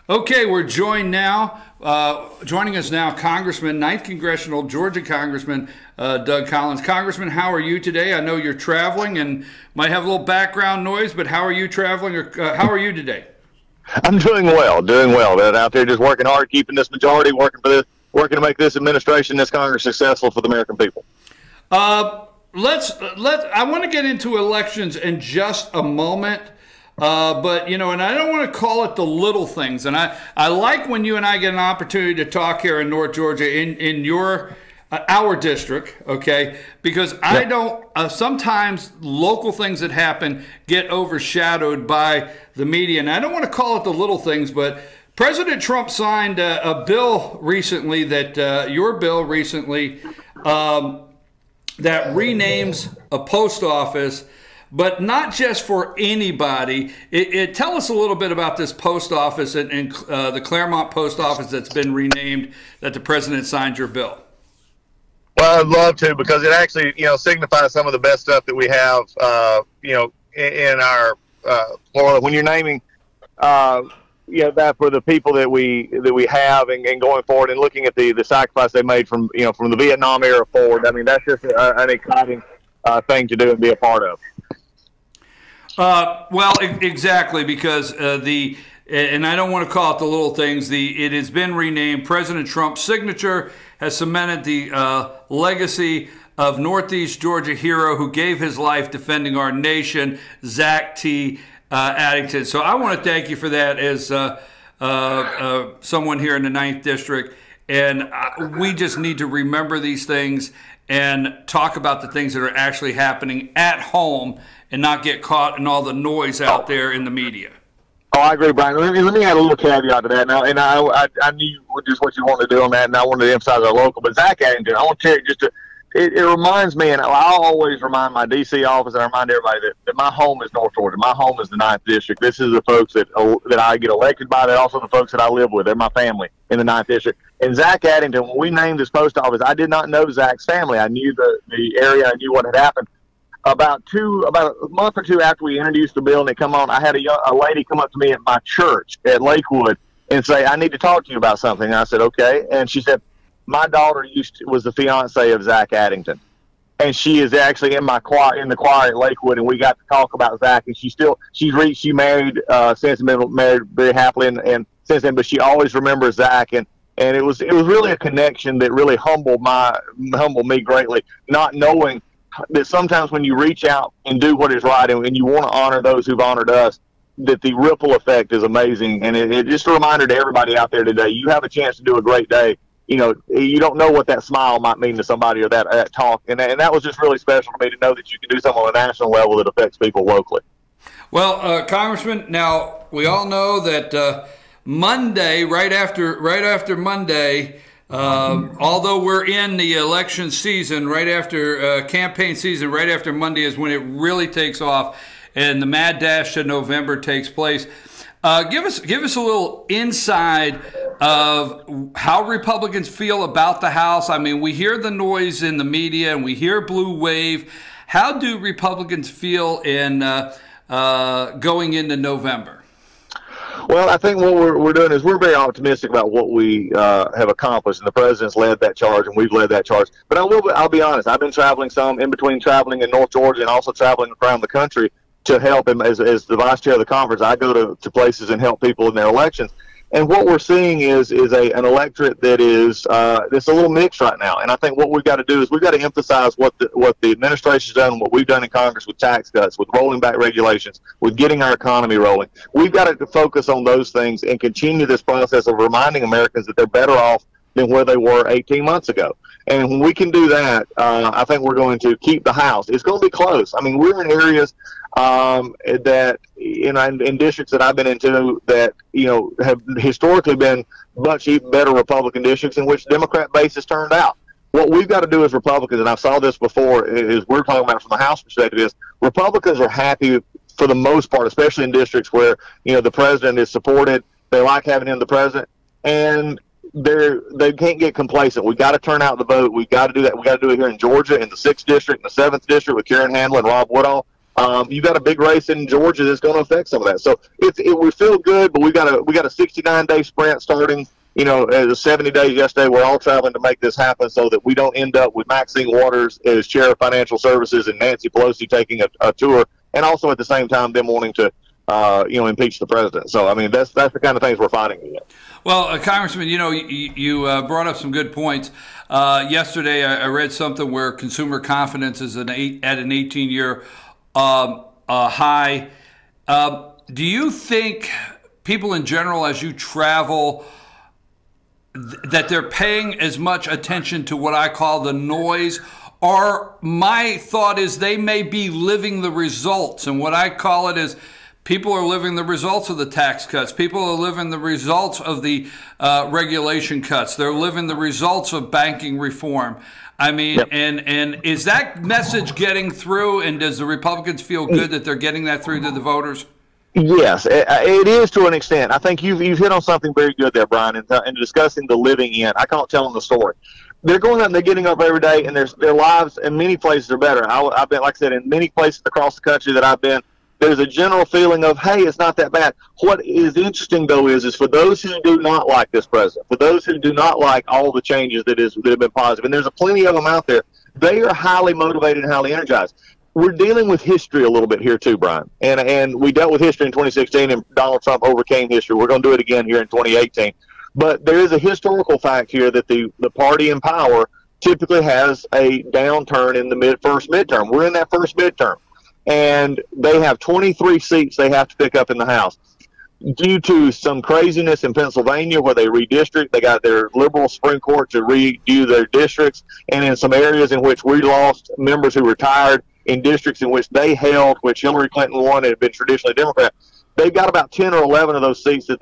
Okay, we're joined now, joining us now, Congressman, 9th Congressional, Georgia Congressman Doug Collins. Congressman, how are you today? I know you're traveling and might have a little background noise, but how are you traveling, or how are you today? I'm doing well, But out there just working hard, keeping this majority, working to make this administration, this Congress successful for the American people. I want to get into elections in just a moment. But, you know, and I don't want to call it the little things. And I like when you and I get an opportunity to talk here in North Georgia in our district, okay? Because I don't, sometimes local things that happen get overshadowed by the media. And I don't want to call it the little things, but President Trump signed a bill recently your bill recently, that renames a post office, but not just for anybody. Tell us a little bit about this post office and the Claremont post office that's been renamed, that the president signed your bill. Well, I'd love to, because it actually, signifies some of the best stuff that we have, in our Florida. When you're naming, that for the people that we have and going forward and looking at the sacrifice they made from the Vietnam era forward. I mean, that's just an exciting thing to do and be a part of. Well, exactly, because and I don't want to call it the little things, it has been renamed. President Trump's signature has cemented the legacy of Northeast Georgia hero who gave his life defending our nation, Zach T. Addington. So I want to thank you for that as someone here in the 9th District. And we just need to remember these things and talk about the things that are actually happening at home and not get caught in all the noise out there in the media. Oh, I agree, Brian. Let me add a little caveat to that now. And I knew just what you wanted to do on that, and I wanted to emphasize our local. But Zach Addington, I want to tell you it reminds me, and I'll always remind my D.C. office, and I remind everybody that my home is North Georgia. My home is the 9th District. This is the folks that I get elected by. They're also the folks that I live with. They're my family in the 9th District. And Zach Addington, when we named this post office, I did not know Zach's family. I knew the area. I knew what had happened. About a month or two after we introduced the bill and it come on, I had a lady come up to me at my church at Lakewood and say, "I need to talk to you about something." And I said, "Okay." And she said, "My daughter was the fiance of Zach Addington, and she is actually in the choir at Lakewood, and we got to talk about Zach. And she married since, been married very happily, and since then, but she always remembers Zach, and it was really a connection that really humbled me greatly, not knowing that sometimes when you reach out and do what is right and you want to honor those who've honored us, that the ripple effect is amazing. And it just a reminder to everybody out there today, you have a chance to do a great day. You don't know what that smile might mean to somebody or that talk. And that was just really special to me to know that you can do something on a national level that affects people locally. Well, Congressman, now we all know that Monday, right after Monday, although we're in the election season, right after campaign season, right after Monday is when it really takes off and the mad dash to November takes place. Give us a little inside of how Republicans feel about the House. I mean, we hear the noise in the media and we hear blue wave. How do Republicans feel in going into November? Well, I think what we're doing is we're very optimistic about what we have accomplished, and the president's led that charge, and we've led that charge. But I'll be honest, I've been traveling some in between traveling in North Georgia and also traveling around the country to help him as the vice chair of the conference. I go to places and help people in their elections. And what we're seeing is an electorate that is that's a little mixed right now. And I think what we've got to do is we've got to emphasize what the administration's done, what we've done in Congress with tax cuts, with rolling back regulations, with getting our economy rolling. We've got to focus on those things and continue this process of reminding Americans that they're better off than where they were 18 months ago. And when we can do that, I think we're going to keep the House. It's going to be close. I mean, we're in areas that in districts that I've been into that have historically been much even better Republican districts in which Democrat base has turned out. What we've got to do as Republicans, and I saw this before, is we're talking about it from the House perspective, is Republicans are happy for the most part, especially in districts where the president is supported. They like having him the president, and they can't get complacent. We got to turn out the vote. We got to do that. We got to do it here in Georgia, in the 6th district, in the 7th district with Karen Handel and Rob Woodall. You've got a big race in Georgia that's going to affect some of that. So we feel good, but we got a 69-day sprint starting. The 70 days yesterday. We're all traveling to make this happen so that we don't end up with Maxine Waters as chair of financial services and Nancy Pelosi taking a tour, and also at the same time them wanting to impeach the president. So I mean that's the kind of things we're fighting against. Well, Congressman, you brought up some good points. Yesterday, I read something where consumer confidence is at an 18-year high. Do you think people in general, as you travel, that they're paying as much attention to what I call the noise? Or my thought is they may be living the results, and what I call it is people are living the results of the tax cuts. People are living the results of the regulation cuts. They're living the results of banking reform. I mean, yep. and is that message getting through, and does the Republicans feel good that they're getting that through to the voters? Yes, it is to an extent. I think you've hit on something very good there, Brian, in discussing the living in. I call it telling the story. They're going out and they're getting up every day, and their lives in many places are better. I've been, like I said, in many places across the country that I've been, there's a general feeling of, hey, it's not that bad. What is interesting, though, is for those who do not like this president, for those who do not like all the changes that have been positive, and there's plenty of them out there, they are highly motivated and highly energized. We're dealing with history a little bit here too, Brian. And we dealt with history in 2016, and Donald Trump overcame history. We're going to do it again here in 2018. But there is a historical fact here that the party in power typically has a downturn in the first midterm. We're in that first midterm. And they have 23 seats they have to pick up in the House. Due to some craziness in Pennsylvania where they redistrict, they got their liberal Supreme Court to redo their districts. And in some areas in which we lost members who retired, in districts in which they held, which Hillary Clinton won and had been traditionally Democrat, they've got about 10 or 11 of those seats that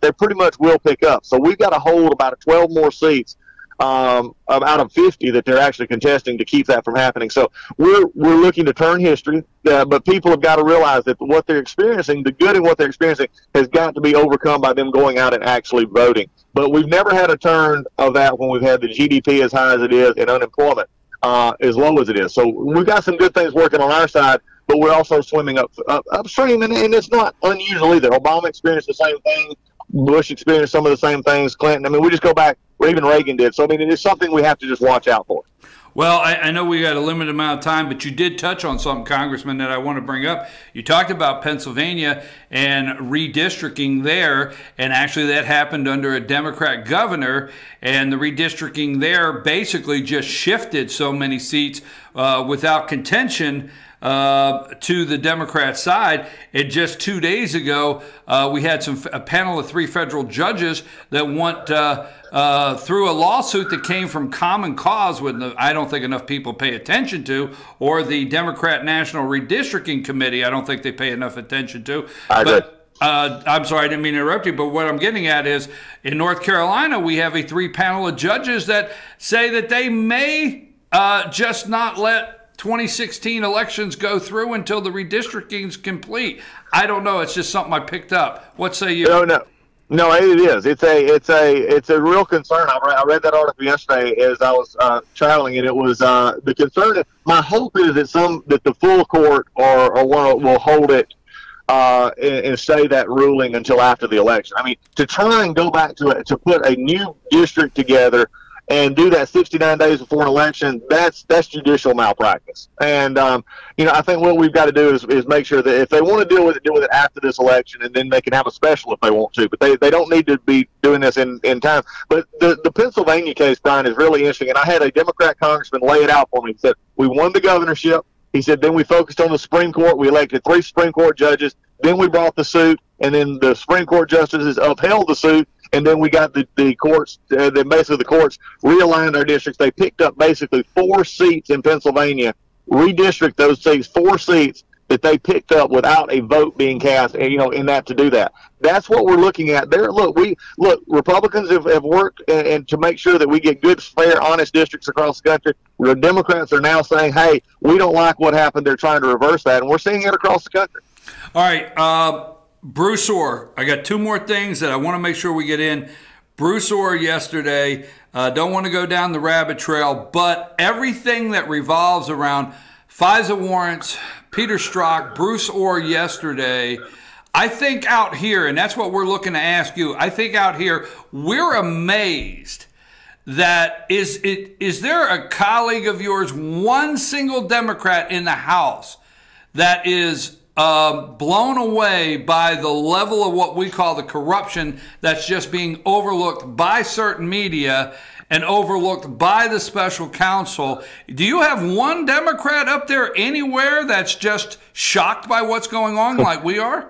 they pretty much will pick up. So we've got to hold about 12 more seats out of 50 that they're actually contesting to keep that from happening. So we're looking to turn history, but people have got to realize that what they're experiencing, the good in what they're experiencing, has got to be overcome by them going out and actually voting. But we've never had a turn of that when we've had the GDP as high as it is and unemployment as low as it is. So we've got some good things working on our side, but we're also swimming upstream, and it's not unusual either. Obama experienced the same thing. Bush experienced some of the same things. Clinton. I mean, we just go back where even Reagan did. So, I mean, it is something we have to just watch out for. Well, I know we got a limited amount of time, but you did touch on something, Congressman, that I want to bring up. You talked about Pennsylvania and redistricting there, and actually that happened under a Democrat governor, and the redistricting there basically just shifted so many seats without contention to the Democrat side. And just 2 days ago, we had a panel of 3 federal judges that went through a lawsuit that came from Common Cause, which I don't think enough people pay attention to, or the Democrat National Redistricting Committee. I don't think they pay enough attention to. I'm sorry, I didn't mean to interrupt you, but what I'm getting at is in North Carolina, we have a 3 panel of judges that say that they may just not let 2016 elections go through until the redistricting is complete. I don't know. It's just something I picked up. What say you? No, it is. It's a real concern. I read that article yesterday as I was traveling, and it was the concern. My hope is that the full court or one will hold it and stay that ruling until after the election. I mean, to try and go back to put a new district together and do that 69 days before an election, that's judicial malpractice. And, I think what we've got to do is make sure that if they want to deal with it after this election, and then they can have a special if they want to. But they don't need to be doing this in time. But the Pennsylvania case, Brian, is really interesting. And I had a Democrat congressman lay it out for me. He said, we won the governorship. He said, then we focused on the Supreme Court. We elected 3 Supreme Court judges. Then we brought the suit, and then the Supreme Court justices upheld the suit. And then we got the courts, basically the courts realigned our districts. They picked up basically 4 seats in Pennsylvania, redistrict those seats, 4 seats that they picked up without a vote being cast, in that to do that. That's what we're looking at there. Look, Republicans have worked and to make sure that we get good, fair, honest districts across the country. The Democrats are now saying, hey, we don't like what happened. They're trying to reverse that, and we're seeing it across the country. All right, Bruce Orr, I got 2 more things that I want to make sure we get in. Bruce Orr yesterday, don't want to go down the rabbit trail, but everything that revolves around FISA warrants, Peter Strzok, Bruce Orr yesterday. I think out here, and that's what we're looking to ask you, I think out here we're amazed that is there a colleague of yours, one single Democrat in the House, that is blown away by the level of what we call the corruption that's just being overlooked by certain media and overlooked by the special counsel? Do you have one Democrat up there anywhere that's just shocked by what's going on like we are?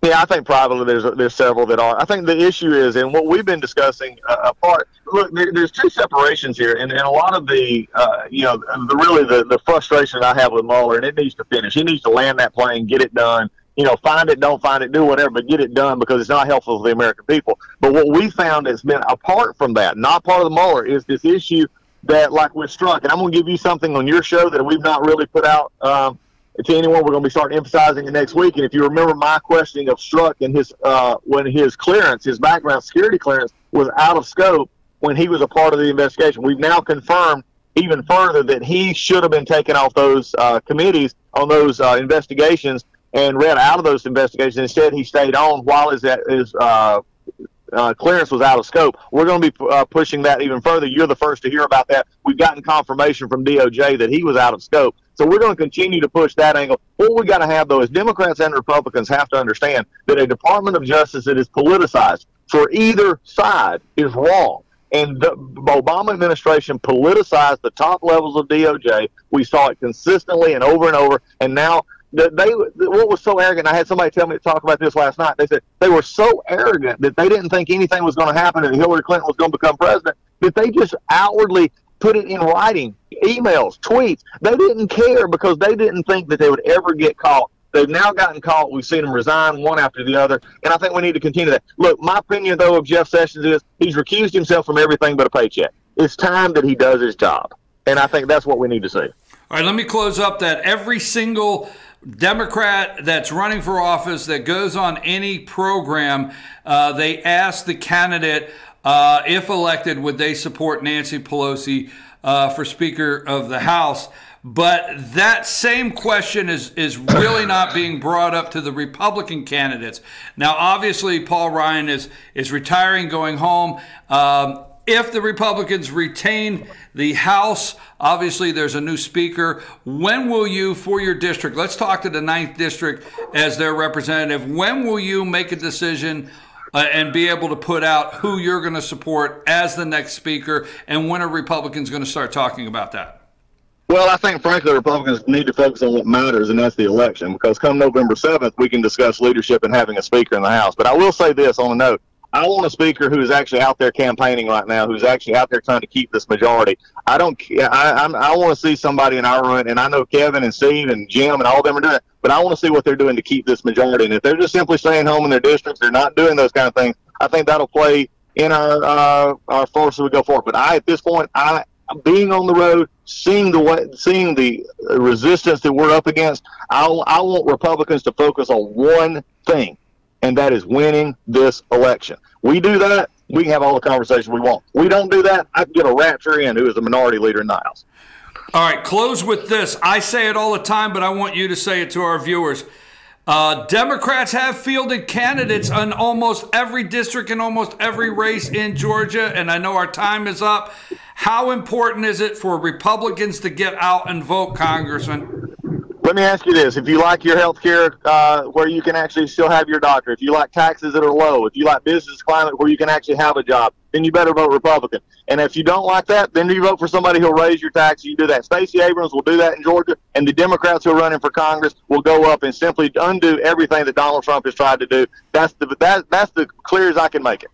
Yeah, I think probably there's several that are. I think the issue is, and what we've been discussing apart. Look, there's two separations here, and a lot of the the frustration I have with Mueller, and it needs to finish. He needs to land that plane, get it done. Find it, don't find it, do whatever, but get it done, because it's not helpful to the American people. But what we found has been apart from that, not part of the Mueller, is this issue that, like with Strzok, and I'm going to give you something on your show that we've not really put out to anyone. We're going to be starting emphasizing it next week. And if you remember my questioning of Strzok and his when his clearance, his background security clearance, was out of scope when he was a part of the investigation, we've now confirmed even further that he should have been taken off those committees on those investigations and read out of those investigations. Instead, he stayed on while his clearance was out of scope. We're going to be pushing that even further. You're the first to hear about that. We've gotten confirmation from DOJ that he was out of scope. So we're going to continue to push that angle. What we got to have, though, is Democrats and Republicans have to understand that a Department of Justice that is politicized for either side is wrong. And the Obama administration politicized the top levels of DOJ. We saw it consistently and over. And now what was so arrogant, I had somebody tell me to talk about this last night. They said they were so arrogant that they didn't think anything was going to happen and Hillary Clinton was going to become president, that they just outwardly put it in writing, emails, tweets. They didn't care because they didn't think that they would ever get caught. They've now gotten caught. We've seen them resign one after the other, and I think we need to continue that. Look, my opinion, though, of Jeff Sessions is he's recused himself from everything but a paycheck. It's time that he does his job, and I think that's what we need to see. All right, let me close up that every single Democrat that's running for office that goes on any program, they ask the candidate, if elected, would they support Nancy Pelosi for Speaker of the House? But that same question is really not being brought up to the Republican candidates. Now, obviously, Paul Ryan is retiring, going home. If the Republicans retain the House, obviously there's a new speaker. When will you, for your district, let's talk to the 9th District as their representative, when will you make a decision and be able to put out who you're going to support as the next speaker, and when are Republicans going to start talking about that? Well, I think, frankly, Republicans need to focus on what matters, and that's the election, because come November 7th, we can discuss leadership and having a speaker in the House. But I will say this on a note. I want a speaker who is actually out there campaigning right now, who's actually out there trying to keep this majority. I want to see somebody in our run, and I know Kevin and Steve and Jim and all of them are doing it, but I want to see what they're doing to keep this majority. And if they're just simply staying home in their districts, they're not doing those kind of things, I think that'll play in our force as we go forward. But at this point, being on the road, seeing the resistance that we're up against, I want Republicans to focus on one thing, and that is winning this election. We do that, we can have all the conversation we want. We don't do that, I can get a rapture in who is the minority leader in the House. All right, close with this. I say it all the time, but I want you to say it to our viewers. Democrats have fielded candidates in almost every district and almost every race in Georgia, and I know our time is up. How important is it for Republicans to get out and vote, Congressman? Let me ask you this. If you like your health care where you can actually still have your doctor, if you like taxes that are low, if you like business climate where you can actually have a job, then you better vote Republican. And if you don't like that, then you vote for somebody who'll raise your taxes. You do that. Stacey Abrams will do that in Georgia, and the Democrats who are running for Congress will go up and simply undo everything that Donald Trump has tried to do. That's the clear as I can make it.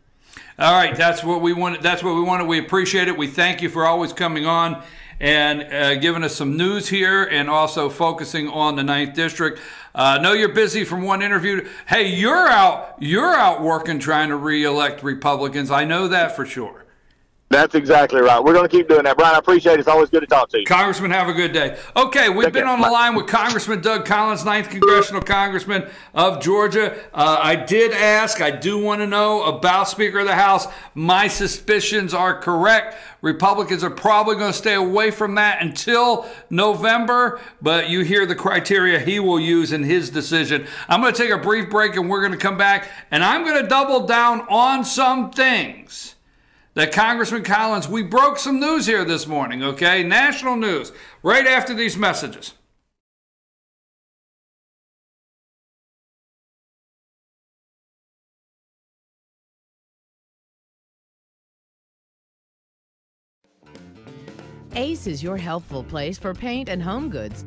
All right, that's what we wanted. That's what we wanted. We appreciate it. We thank you for always coming on and giving us some news here, and also focusing on the 9th District. I know you're busy from one interview. Hey, you're out working trying to re-elect Republicans. I know that for sure. That's exactly right. We're going to keep doing that. Brian, I appreciate it. It's always good to talk to you. Congressman, have a good day. Okay, we've been on the line with Congressman Doug Collins, 9th Congressional Congressman of Georgia. I did ask, I do want to know about Speaker of the House. My suspicions are correct. Republicans are probably going to stay away from that until November, but you hear the criteria he will use in his decision. I'm going to take a brief break, and we're going to come back, and I'm going to double down on some things that Congressman Collins, we broke some news here this morning, okay? National news, right after these messages. Ace is your helpful place for paint and home goods.